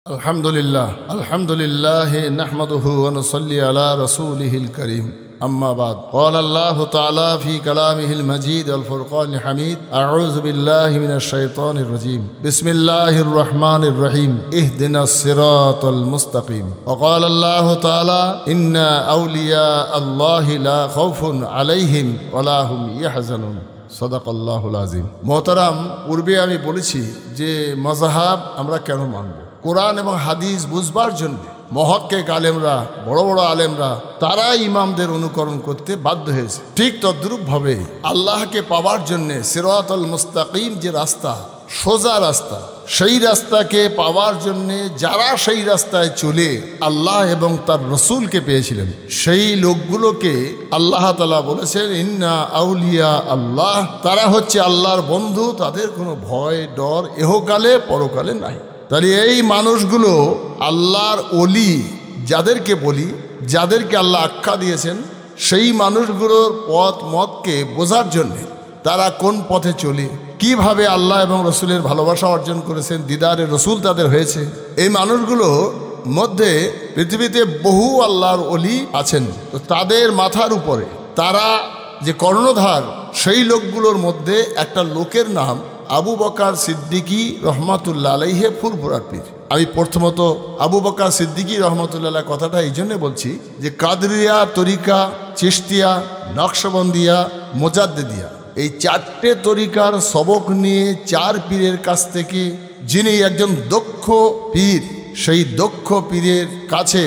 अल्हम्दुलिल्लाह नहमदुहु व नुसल्ली अला रसूलिहिल करीम अम्मा बाद क़ाल अल्लाहु तआला फ़ी कलामिहिल मजीद वल फ़ुरक़ानिल हमीद अऊज़ु बिल्लाहि मिनश शैतानिर रजीम बिस्मिल्लाहिर रहमानिर रहीम इहदिनस सिरातल मुस्तक़ीम व क़ाल अल्लाहु तआला इन्ना औलिया अल्लाहि ला खौफुन अलैहिम व ला हुम यहज़नुन सदाक़ल्लाहुल आज़ीम। मोहतरम, पूर्वे आमी बोलेছি যে মাযহাব আমরা কেন মানব। কোরআন এবং হাদিস বুঝবার জন্য মুহাক্কিক আলেমরা, বড় বড় আলেমরা তারা ইমামদের অনুকরণ করতে বাধ্য হয়েছে। ঠিক তদ্রূপভাবে আল্লাহকে পাওয়ার জন্য সিরাতুল মুস্তাকিম যে রাস্তা, সোজা রাস্তা, সেই রাস্তাকে পাওয়ার জন্য যারা সেই রাস্তায় চলে আল্লাহ এবং তার রসুলকে পেয়েছিলেন, সেই লোকগুলোকে আল্লাহ তাআলা বলেছেন ইন্না আউলিয়া আল্লাহ, তারা হচ্ছে আল্লাহর বন্ধু, তাদের কোনো ভয় ডর ইহকালে পরকালে নাই। তাহলে এই মানুষগুলো আল্লাহর ওলি যাদেরকে বলি, যাদেরকে আল্লাহ আখ্যা দিয়েছেন, সেই মানুষগুলোর পথ মতকে বোঝার জন্যে তারা কোন পথে চলে, কিভাবে আল্লাহ এবং রসুলের ভালোবাসা অর্জন করেছেন, দিদারে রসুল তাদের হয়েছে, এই মানুষগুলোর মধ্যে পৃথিবীতে বহু আল্লাহর ওলি আছেন। তো তাদের মাথার উপরে তারা যে কর্ণধার, সেই লোকগুলোর মধ্যে একটা লোকের নাম আবু বকর সিদ্দিকী রহমাতুল্লাহ আলাইহি ফুরফুরার পীর। আমি প্রথমত আবু বকর সিদ্দিকী রহমাতুল্লাহ কথাটা এই জন্য বলছি যে কাদরিয়া, তরিকা, চিশতিয়া, নকশবন্দিয়া, মোজাদ্দেদিয়া, এই চারটে তরিকার সবক নিয়ে চার পীরের কাছ থেকে যিনি একজন দক্ষ পীর, সেই দক্ষ পীরের কাছে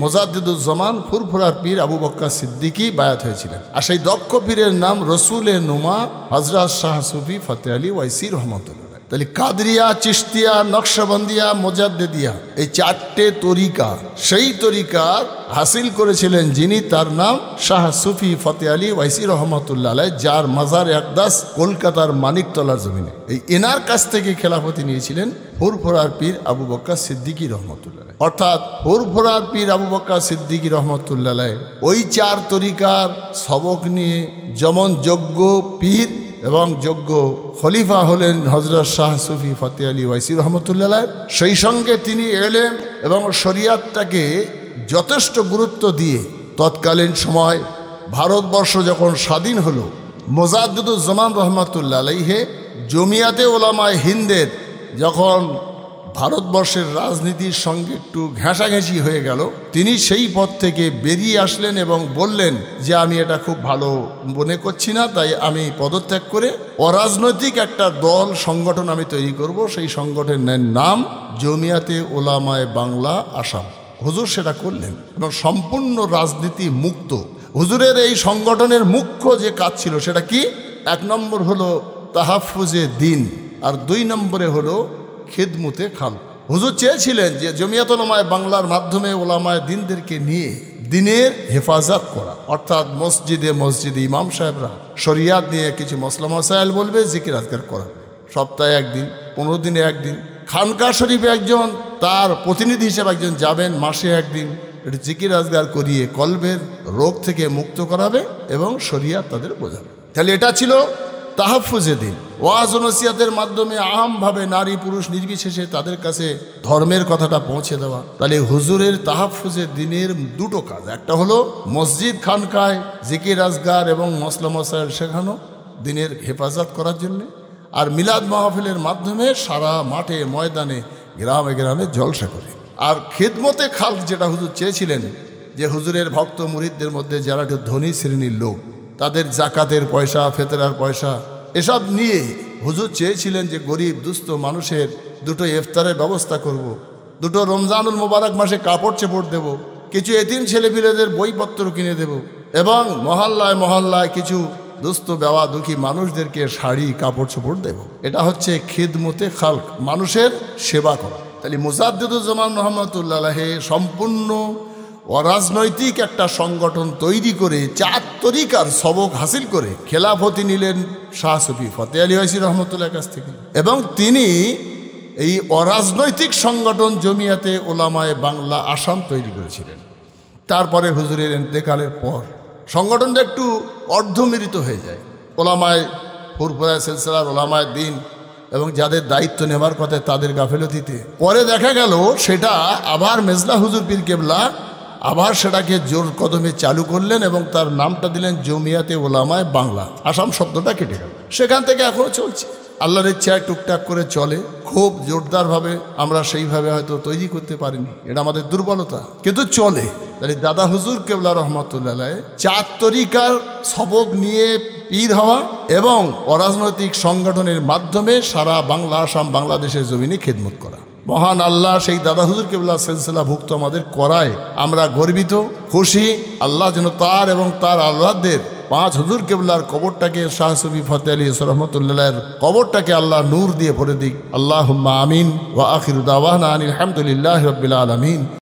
মোজাদ্দেদুজ্জামান ফুরফুরার পীর আবু বকর সিদ্দিকী বায়াত হয়েছিলেন। আর সেই দক্ষ পীরের নাম রসুলে নুমা হযরত শাহ সুফি ফতেহ আলী ওয়াইসি রহমতুল্লাহ। তাহলে কাদরিয়া, চিশতিয়া, নকশবন্দিয়া, মোজাদ্দেদিয়া, এই চারটে তরিকা, সেই তরিকার হাসিল করেছিলেন যিনি, তার নাম শাহ সুফি ফতেহ আলী ওয়াইসি রহমতুল্লাহ আলাইহি, যার মাজার আকদাস কলকাতার মানিকতলার জমিনে। এই এনার কাছ থেকে খেলাফতি নিয়েছিলেন ফুরফুরার পীর আবু বকর সিদ্দিকী রহমতুল্লাহ। অর্থাৎ ফুরফুরার পীর আবু বকর সিদ্দিকী রহমতুল্লাহ ওই চার তরিকার সবক নিয়ে যেমন যোগ্য পীর এবং যোগ্য খলিফা হলেন হযরত শাহ সুফি ফতেহ আলী ওয়াইসি রহমতুল্লাহ, সেই সঙ্গে তিনি এলেম এবং শরিয়াতটাকে যথেষ্ট গুরুত্ব দিয়ে তৎকালীন সময় ভারতবর্ষ যখন স্বাধীন হলো, মোজাদ্দেদুজ্জামান রহমতুল্লাহ আলাইহি জমিয়াতে ওলামায়ে হিন্দের যখন ভারতবর্ষের রাজনীতির সঙ্গে একটু ঘেঁষাঘেঁষি হয়ে গেল, তিনি সেই পথ থেকে বেরিয়ে আসলেন এবং বললেন যে আমি এটা খুব ভালো মনে করছি না, তাই আমি পদত্যাগ করে অরাজনৈতিক একটা দল সংগঠন আমি তৈরি করব। সেই সংগঠনের নাম জমিয়াতে ওলামায়ে বাংলা আসাম। হুজুর সেটা করলেন এবং সম্পূর্ণ রাজনীতি মুক্ত। হুজুরের এই সংগঠনের মুখ্য যে কাজ ছিল সেটা কি? এক নম্বর হলো তাহাফুজে দিন, আর দুই নম্বরে হলো খিদমতে খালক। হুজুর চেয়েছিলেন যে জমিয়াত ওলামায়ে বাংলার মাধ্যমে ওলামায়ে দিনদেরকে নিয়ে দিনের হেফাজত করা, অর্থাৎ মসজিদে মসজিদে ইমাম সাহেবরা শরিয়াত নিয়ে কিছু মসলা মাসাইল বলবে, জিকির আজকার করাবে, সপ্তাহে একদিন, 15 দিনে একদিন। খানকা শরীফে একজন তার প্রতিনিধি হিসেবে একজন যাবেন, মাসে একদিন একটু জিকির আজগার করিয়ে কলবের রোগ থেকে মুক্ত করাবে এবং শরিয়াত তাদের বোঝাবে। তাহলে এটা ছিল তাহাফুজে দিন। ওয়াজ ও নসিহতের মাধ্যমে আমভাবে নারী পুরুষ নির্বিশেষে তাদের কাছে ধর্মের কথাটা পৌঁছে দেওয়া। তাহলে হুজুরের তাহাফুজে দিনের দুটো কাজ, একটা হলো মসজিদ খানকায় জিকির আজগার এবং মসলা মসাইল শেখানো, দিনের হেফাজত করার জন্য, আর মিলাদ মাহফিলের মাধ্যমে সারা মাঠে ময়দানে গ্রামে গ্রামে জলসা করে। আর খিদমতে খালক যেটা হুজুর চেয়েছিলেন যে হুজুরের ভক্ত মুরিদদের মধ্যে যারা একটু ধনী শ্রেণীর লোক, তাদের জাকাতের পয়সা, ফেতরার পয়সা এসব নিয়ে হুজুর চেয়েছিলেন যে গরিব দুস্থ মানুষের দুটো ইফতারের ব্যবস্থা করব, দুটো রমজানুল মোবারক মাসে কাপড় চোপড় দেব, কিছু এতিম ছেলেপিলেদের বইপত্র কিনে দেব, এবং মহল্লায় মহল্লায় কিছু দুস্থ বেওয়া দুঃখী মানুষদেরকে শাড়ি কাপড় চোপড় দেব। এটা হচ্ছে খিদমতে খালক, মানুষের সেবা করা। তাহলে মোজাদ্দেদুজ্জামান রহমতুল্লাহ আলাইহি সম্পূর্ণ অরাজনৈতিক একটা সংগঠন তৈরি করে চার তরিকার সবক হাসিল করে খেলাফতি নিলেন শাহ সুফি ফতেহ আলী ওয়াইসি রহমতুল্লাহর কাছ থেকে, এবং তিনি এই অরাজনৈতিক সংগঠন জমিয়াতে ওলামায়ে বাংলা আসাম তৈরি করেছিলেন। তারপরে হুজুরের ইন্তেকালের পর সংগঠনটা একটু অর্ধমিলিত হয়ে যায়। ওলামায়ে ফুরফুরা সিলসিলার ওলামায়ে দিন এবং যাদের দায়িত্ব নেওয়ার কথা তাদের গাফেলতিতে। পরে দেখা গেল সেটা আবার মেজলা হুজুর পীর কেবলা আবার সেটাকে জোর কদমে চালু করলেন এবং তার নামটা দিলেন জমিয়াতে ওলামায়ে বাংলা। আসাম শব্দটা কেটে গেল। সেখান থেকে এখনো চলছে, আল্লাহর ইচ্ছায় টুকটাক করে চলে। খুব জোরদারভাবে আমরা সেইভাবে হয়তো তৈরি করতে পারিনি, এটা আমাদের দুর্বলতা, কিন্তু চলে। তাই দাদা হুজুর কেবলা রহমাতুল্লাহ 4 তরিকার সবক নিয়ে পীর হওয়া এবং অরাজনৈতিক সংগঠনের মাধ্যমে সারা বাংলা, আসাম, বাংলাদেশের জমিনে খেদমত করা। মহান আল্লাহ সেই দাদা হুজুর কেবলা সিলসিলা ভুক্ত আমাদের করায় আমরা গর্বিত, খুশি। আল্লাহ যেন তার এবং তার আল্লাহদের 5 হুজুর কেবলার কবরটাকে, শাহ সুফি ফতেহ আলী রহমতুল্লাহের কবরটাকে আল্লাহ নূর দিয়ে ভরে দিক। আল্লাহুম্মা আমিন। ওয়া আখিরু দাওয়ানা আনিল হামদুলিল্লাহি রাব্বিল আলামিন।